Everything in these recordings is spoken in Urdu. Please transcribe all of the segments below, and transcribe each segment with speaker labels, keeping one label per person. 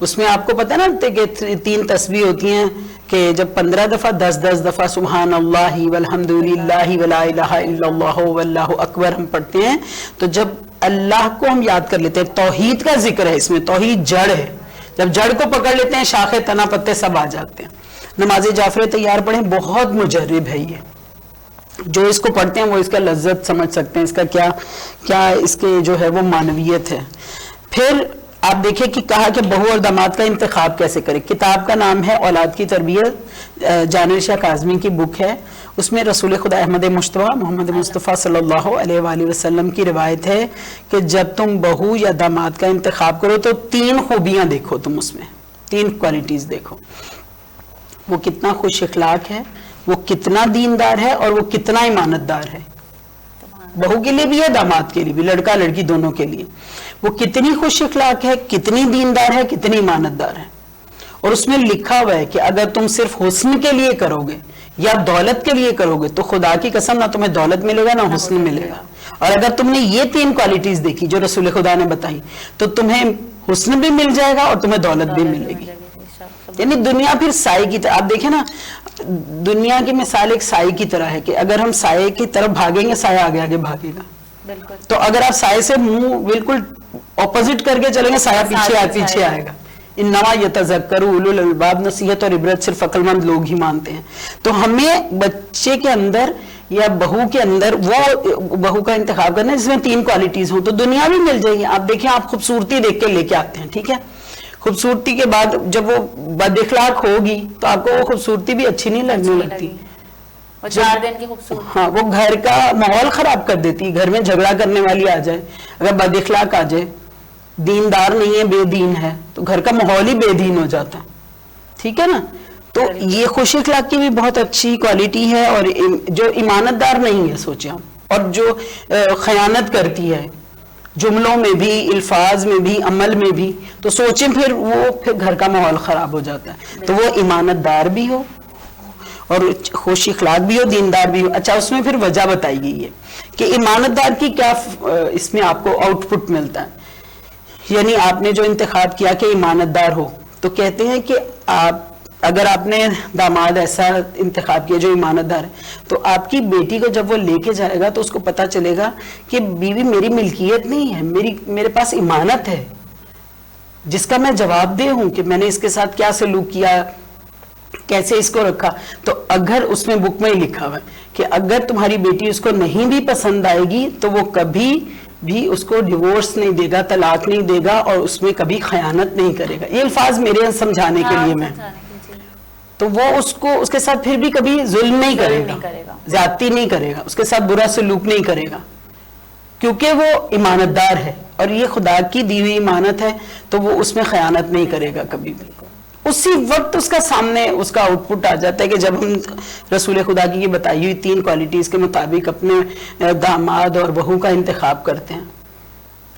Speaker 1: اس میں آپ کو پتا نا کہ 3 تسبیح ہوتی ہیں کہ جب 15 دفعہ 10 دفعہ سبحان اللہ والحمد للہ ولا الہ الا اللہ واللہ اکبر ہم پڑھتے ہیں، تو جب اللہ کو ہم یاد کر لیتے ہیں، توحید کا ذکر ہے اس میں، توحید جڑ ہے، جب جڑ کو پکڑ لیتے ہیں شاخے تنا پتے سب آ جاتے ہیں۔ نماز جعفر تیار پڑھیں، بہت مجرب ہے یہ، جو اس کو پڑھتے ہیں وہ اس کا لذت سمجھ سکتے ہیں، اس کا کیا اس کے جو ہے وہ معنویت ہے۔ پھر آپ دیکھیں کہ کہا کہ بہو اور داماد کا انتخاب کیسے کریں۔ کتاب کا نام ہے اولاد کی تربیت، جانر شاہ کاظمی کی بک ہے، اس میں رسول خدا احمد مصطفیٰ محمد مصطفیٰ صلی اللہ علیہ وآلہ وسلم کی روایت ہے کہ جب تم بہو یا داماد کا انتخاب کرو تو 3 خوبیاں دیکھو، تم اس میں 3 کوالٹیز دیکھو، وہ کتنا خوش اخلاق ہے، وہ کتنا دیندار ہے، اور وہ کتنا ایمانت دار ہے۔ بہو کے لیے بھی ہے، داماد کے لیے بھی، لڑکا لڑکی دونوں کے لیے، وہ کتنی خوش اخلاق ہے، کتنی دیندار ہے، کتنی ایمانت دار ہے۔ اور اس میں لکھا ہوا ہے کہ اگر تم صرف حسن کے لیے کرو گے یا دولت کے لیے کرو گے تو خدا کی قسم نہ تمہیں دولت ملے گا نہ حسن ملے گا۔ اور اگر تم نے یہ 3 کوالٹیز دیکھی جو رسول خدا نے بتائی تو تمہیں حسن بھی مل جائے گا اور تمہیں دولت بھی ملے گی۔ یعنی دنیا پھر سائے کی طرح، آپ دیکھیں نا، دنیا کی مثال ایک سائے کی طرح ہے کہ اگر ہم سائے کی طرف بھاگیں گے سایہ آگے آگے بھاگے گا، تو اگر آپ سائے سے منہ بالکل اپوزٹ کر کے چلیں گے سایہ پیچھے آئے گا۔ انما یتذکر اولو الالباب، نصیحت اور عبرت صرف عقل مند لوگ ہی مانتے ہیں۔ تو ہمیں بچے کے اندر یا بہو کے اندر وہ بہو کا انتخاب کرنا ہے جس میں 3 کوالٹیز ہوں، تو دنیا بھی مل جائے گی۔ آپ دیکھیں، آپ خوبصورتی دیکھ کے لے کے آتے ہیں، ٹھیک ہے، خوبصورتی کے بعد جب وہ بد اخلاق ہوگی تو آپ کو وہ خوبصورتی بھی اچھی نہیں لگنے لگتی،
Speaker 2: 4 دن کی خوبصورتی،
Speaker 1: ہاں، وہ گھر کا ماحول خراب کر دیتی، گھر میں جھگڑا کرنے والی آ جائے، اگر بد اخلاق آ جائے، دیندار نہیں ہے بے دین ہے، تو گھر کا ماحول ہی بے دین ہو جاتا ہے، ٹھیک ہے نا۔ تو یہ خوش اخلاق کی بھی بہت اچھی کوالٹی ہے، اور جو ایمانت دار نہیں ہے سوچیں ہم، اور جو خیانت کرتی ہے جملوں میں بھی، الفاظ میں بھی، عمل میں بھی، تو سوچیں پھر گھر کا ماحول خراب ہو جاتا ہے۔ تو وہ ایمانت دار بھی ہو اور خوش اخلاق بھی ہو، دیندار بھی ہو۔ اچھا، اس میں پھر وجہ بتائی گئی ہے کہ ایمانت دار کی کیا اس میں آپ کو آؤٹ پٹ ملتا ہے، یعنی آپ نے جو انتخاب کیا کہ ایمانت دار ہو، تو کہتے ہیں کہ اگر آپ نے داماد ایسا انتخاب کیا جو ایمانت دار ہے، تو آپ کی بیٹی کو جب وہ لے کے جائے گا تو اس کو پتا چلے گا کہ بیوی میری ملکیت نہیں ہے، میرے پاس ایمانت ہے جس کا میں جواب دہ ہوں کہ میں نے اس کے ساتھ کیا سلوک کیا، کیسے اس کو رکھا۔ تو اگر اس میں بک میں ہی لکھا ہوا ہے کہ اگر تمہاری بیٹی اس کو نہیں بھی پسند آئے گی تو وہ کبھی بھی اس کو ڈیورس نہیں دے گا، طلاق نہیں دے گا، اور اس میں کبھی خیانت نہیں کرے گا۔ یہ الفاظ میرے سمجھانے کے لیے میں، تو وہ اس کے ساتھ پھر بھی کبھی ظلم نہیں کرے گا، زیادتی نہیں کرے گا، اس کے ساتھ برا سلوک نہیں کرے گا، کیونکہ وہ ایمانت دار ہے اور یہ خدا کی دی ہوئی ایمانت ہے، تو وہ اس میں خیانت نہیں کرے گا کبھی بھی۔ اسی وقت اس کا سامنے اس کا آؤٹ پٹ آ جاتا ہے کہ جب ہم رسول خدا کی یہ بتائی ہوئی 3 کوالٹیز کے مطابق اپنے داماد اور بہو کا انتخاب کرتے ہیں،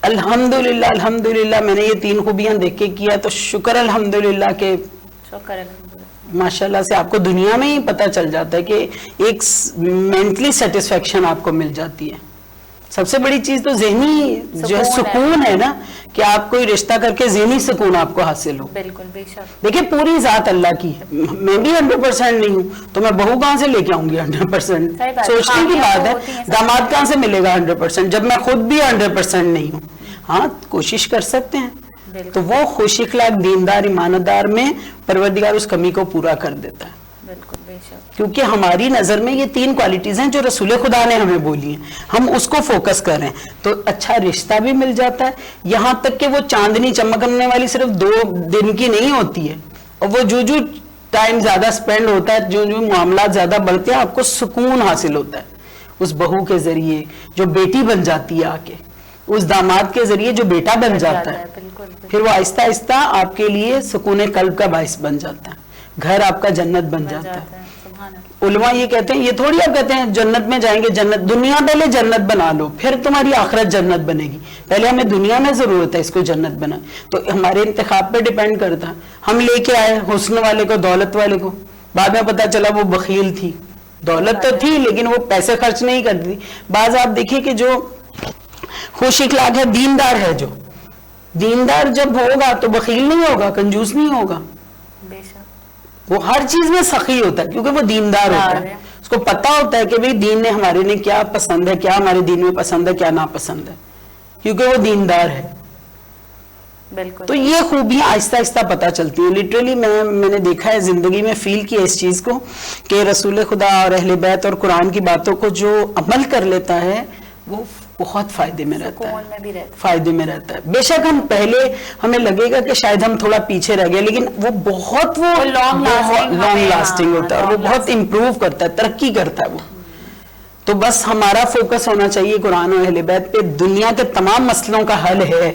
Speaker 1: الحمدللہ میں نے یہ 3 خوبیاں دیکھ کے کیا، تو شکر الحمدللہ کہ ماشاءاللہ سے آپ کو دنیا میں ہی پتہ چل جاتا ہے کہ ایک مینٹلی سیٹسفیکشن آپ کو مل جاتی ہے۔ سب سے بڑی چیز تو ذہنی جو ہے سکون ہے نا، کہ آپ کوئی رشتہ کر کے ذہنی سکون آپ کو حاصل ہو۔
Speaker 2: بالکل، بے شک۔
Speaker 1: دیکھیں، پوری ذات اللہ کی ہے، میں بھی 100% نہیں ہوں، تو میں بہو کہاں سے لے کے آؤں گی 100%؟ سوچنے کی بات ہے، داماد کہاں سے ملے گا 100% جب میں خود بھی 100% نہیں ہوں؟ ہاں، کوشش کر سکتے ہیں۔ تو وہ خوش اخلاق، دیندار، ایماندار میں پروردگار اس کمی کو پورا کر دیتا ہے،
Speaker 2: بالکل بے شک،
Speaker 1: کیونکہ ہماری نظر میں یہ 3 کوالٹیز ہیں جو رسول خدا نے ہمیں بولی ہیں، ہم اس کو فوکس کر رہے ہیں، تو اچھا رشتہ بھی مل جاتا ہے، یہاں تک کہ وہ چاندنی چمکنے والی صرف 2 دن کی نہیں ہوتی ہے، اور وہ جو ٹائم زیادہ سپینڈ ہوتا ہے، جو معاملات زیادہ بڑھتے ہیں، آپ کو سکون حاصل ہوتا ہے اس بہو کے ذریعے جو بیٹی بن جاتی ہے آ کے، اس داماد کے ذریعے جو بیٹا بن جاتا ہے، پھر وہ آہستہ آہستہ آپ کے لیے سکون قلب کا باعث بن جاتا ہے، گھر آپ کا جنت بن جاتا ہے۔ علماء یہ کہتے ہیں، یہ تھوڑی آپ کہتے ہیں جنت میں جائیں گے، جنت دنیا پہلے جنت بنا لو پھر تمہاری آخرت جنت بنے گی، پہلے ہمیں دنیا میں ضرورت ہے اس کو جنت بنا، تو ہمارے انتخاب پہ ڈیپینڈ کرتا ہے۔ ہم لے کے آئے حسن والے کو، دولت والے کو، بعد میں پتا چلا وہ بخیل تھی، دولت تو تھی لیکن وہ پیسے خرچ نہیں کرتی۔ بعض آپ دیکھیں کہ جو خوش اخلاق ہے، دیندار ہے، جو دیندار جب ہوگا تو بخیل نہیں ہوگا, کنجوس نہیں ہوگا,
Speaker 2: بے شک
Speaker 1: وہ ہر چیز میں سخی ہوتا ہے کیونکہ وہ دیندار ہوتا ہے, اس کو پتا ہوتا ہے کہ بھئی دین نے ہمارے لیے کیا پسند ہے, کیا ہمارے دین میں پسند ہے, کیا ناپسند ہے, کیونکہ وہ دیندار ہے.
Speaker 2: بالکل.
Speaker 1: تو یہ خوبیاں آہستہ آہستہ پتہ چلتی ہیں. لٹرلی میں نے دیکھا ہے زندگی میں, فیل کیا اس چیز کو کہ رسول خدا اور اہل بیت اور قرآن کی باتوں کو جو عمل کر لیتا ہے وہ بہت فائدے میں رہتا ہے, فائدے میں رہتا ہے. بے شک ہم پہلے ہمیں لگے گا کہ شاید ہم تھوڑا پیچھے رہ گئے, لیکن وہ بہت لانگ لاسٹنگ ہوتا ہے اور وہ بہت امپروو کرتا ہے, ترقی کرتا ہے وہ. تو بس ہمارا فوکس ہونا چاہیے قرآن اور اہل بیت پہ. دنیا کے تمام مسئلوں کا حل ہے,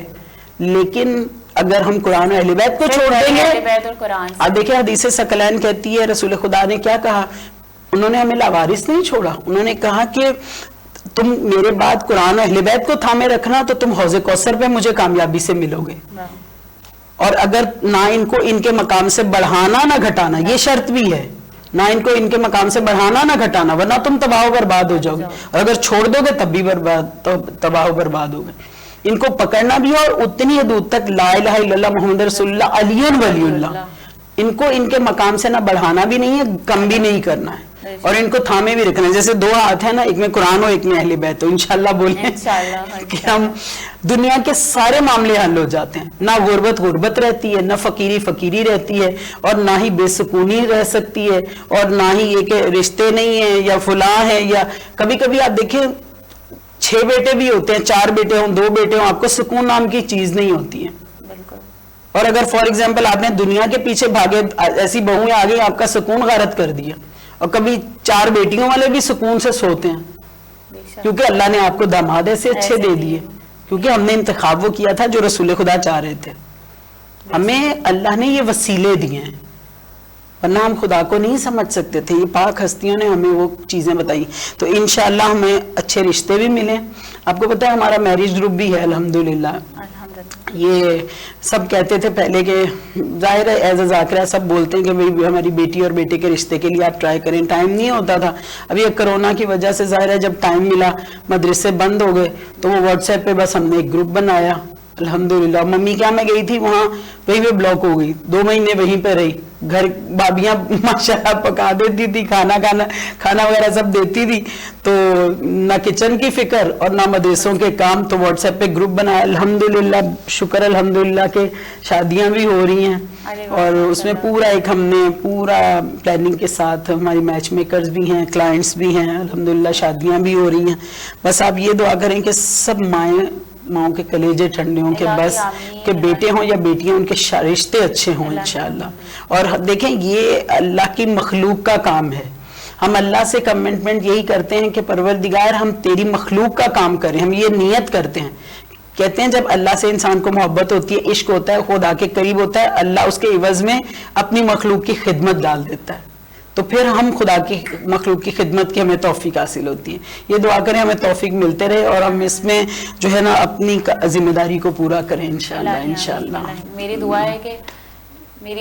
Speaker 1: لیکن اگر ہم قرآن و اہل بیت کو چھوڑ دیں گے. اب دیکھیں حدیث ثقلین کہتی ہے رسول خدا نے کیا کہا, انہوں نے ہمیں لاوارث نہیں چھوڑا, انہوں نے کہا کہ تم میرے بعد قرآن و اہل بیت کو تھامے رکھنا تو تم حوض کوثر پہ مجھے کامیابی سے ملو گے, اور اگر نہ ان کو ان کے مقام سے بڑھانا نہ گھٹانا, یہ شرط بھی ہے, نہ ان کو ان کے مقام سے بڑھانا نہ گھٹانا, ورنہ تم تباہ و برباد ہو جاؤ گے, اور اگر چھوڑ دو گے تب بھی تباہ و برباد ہو گے. ان کو پکڑنا بھی ہو, اور اتنی حدود تک لا الہ الا اللہ محمد رسول اللہ علی ولی اللہ, ان کو ان کے مقام سے نہ بڑھانا بھی نہیں ہے, کم بھی نہیں کرنا ہے, اور ان کو تھامے بھی رکھنا ہے. جیسے دو ہاتھ ہیں نا, ایک میں قرآن ہو ایک میں اہل بیت ہو. انشاءاللہ بولیں کہ ہم دنیا کے سارے معاملے حل ہو جاتے ہیں. نہ غربت رہتی ہے, نہ فقیری رہتی ہے, اور نہ ہی بے سکونی رہ سکتی ہے, اور نہ ہی یہ کہ رشتے نہیں ہیں یا فلاں ہیں, یا کبھی کبھی آپ دیکھیں 6 بیٹے بھی ہوتے ہیں, 4 بیٹے ہوں, 2 بیٹے ہوں, آپ کو سکون نام کی چیز نہیں ہوتی ہے. اور اگر فار ایگزامپل آپ نے دنیا کے پیچھے بھاگے, ایسی بہویں آ گئی آپ کا سکون غارت کر دیا, اور کبھی 4 بیٹیوں والے بھی سکون سے سوتے ہیں کیونکہ اللہ نے آپ کو داماد ایسے اچھے دے دیے, کیونکہ ہم نے انتخاب وہ کیا تھا جو رسول خدا چاہ رہے تھے. ہمیں اللہ نے یہ وسیلے دیے ہیں, ورنہ ہم خدا کو نہیں سمجھ سکتے تھے. یہ پاک ہستیوں نے ہمیں وہ چیزیں بتائی. تو انشاءاللہ ہمیں اچھے رشتے بھی ملیں. آپ کو پتہ ہے ہمارا میرج گروپ بھی ہے الحمدللہ. یہ سب کہتے تھے پہلے کہ ظاہر ہے ایز اے ذاکرہ سب بولتے ہیں کہ ہماری بیٹی اور بیٹے کے رشتے کے لیے آپ ٹرائی کریں. ٹائم نہیں ہوتا تھا. ابھی یہ کرونا کی وجہ سے ظاہر ہے جب ٹائم ملا, مدرسے بند ہو گئے, تو وہ واٹس ایپ پہ بس ہم نے ایک گروپ بنایا الحمدللہ. ممی کیا میں گئی تھی وہاں, وہیں پہ بلاک ہو گئی, 2 مہینے وہیں پہ رہی. گھر بابیاں ماشاءاللہ پکا دیتی تھی, کھانا وغیرہ سب دیتی تھی, تو نہ کچن کی فکر اور نہ مدرسوں کے کام. تو واٹس ایپ پہ گروپ بنایا الحمدللہ. شکر الحمدللہ کہ شادیاں بھی ہو رہی ہیں, اور اس میں پورا ہم نے پورا پلاننگ کے ساتھ, ہماری میچ میکرز بھی ہیں, کلائنٹس بھی ہیں الحمدللہ, شادیاں بھی ہو رہی ہیں. بس آپ یہ دعا کریں کہ سب ماؤں کے کلیجے ٹھنڈے ہوں, کہ بس کہ بیٹے ہوں یا بیٹیاں ان کے رشتے اچھے ہوں انشاءاللہ. اور دیکھیں یہ اللہ کی مخلوق کا کام ہے. ہم اللہ سے کمٹمنٹ یہی کرتے ہیں کہ پروردگار ہم تیری مخلوق کا کام کریں. ہم یہ نیت کرتے ہیں, کہتے ہیں جب اللہ سے انسان کو محبت ہوتی ہے, عشق ہوتا ہے, خدا کے قریب ہوتا ہے, اللہ اس کے عوض میں اپنی مخلوق کی خدمت ڈال دیتا ہے, تو پھر ہم خدا کی مخلوق کی خدمت کی ہمیں توفیق حاصل ہوتی ہے. یہ دعا کریں ہمیں توفیق ملتے رہے, اور ہم اس میں جو ہے نا اپنی ذمہ داری کو پورا کریں انشاءاللہ.
Speaker 2: میری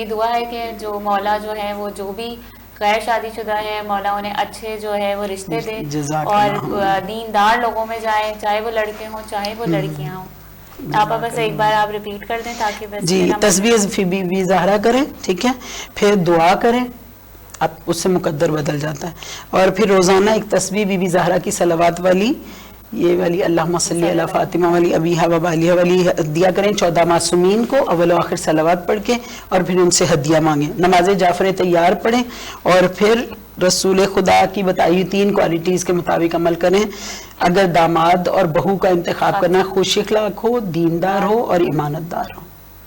Speaker 2: دعا ہے کہ جو مولا جو ہے وہ جو بھی غیر شادی شدہ ہے, مولا انہیں اچھے جو ہے وہ رشتے دے, اور دیندار لوگوں میں جائیں, چاہے وہ لڑکے ہوں چاہے وہ لڑکیاں ہوں. آپ بس ایک بار آپ ریپیٹ کر دیں تاکہ بس
Speaker 1: جی. تسبیح بی بی زہرا کریں, ٹھیک ہے, پھر دعا کریں, اب اس سے مقدر بدل جاتا ہے. اور پھر روزانہ ایک تسبیح بی بی زہرا کی صلوات والی, یہ والی اللہم صلی علی فاطمہ والی ابیہا و بالیہا والی دیا کریں 14 معصومین کو اول و آخر صلوات پڑھ کے, اور پھر ان سے ہدیہ مانگیں. نماز جعفر تیار پڑھیں, اور پھر رسول خدا کی بتائی 3 کوالٹیز کے مطابق عمل کریں. اگر داماد اور بہو کا انتخاب کرنا, خوش اخلاق ہو, دیندار ہو اور ایمانت دار ہو,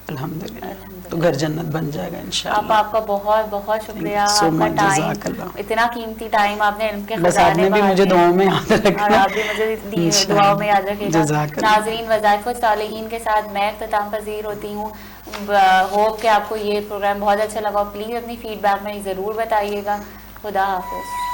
Speaker 1: الحمدللہ تو گھر جنت بن جائے گا انشاءاللہ.
Speaker 2: آپ کا بہت بہت شکریہ, آپ کا ٹائم, اتنا قیمتی ٹائم آپ نے علم کے خزانے
Speaker 1: میں بھی مجھے دعاؤں میں یاد رکھنا,
Speaker 2: اور آپ بھی مجھے دعاؤں میں یاد رکھے گا. ناظرین, وظائف الصالحین کے ساتھ میں اختتام پذیر ہوتی ہوں. ہوپ کہ آپ کو یہ پروگرام بہت اچھا لگا. پلیز اپنی فیڈ بیک میں ضرور بتائیے گا. خدا حافظ.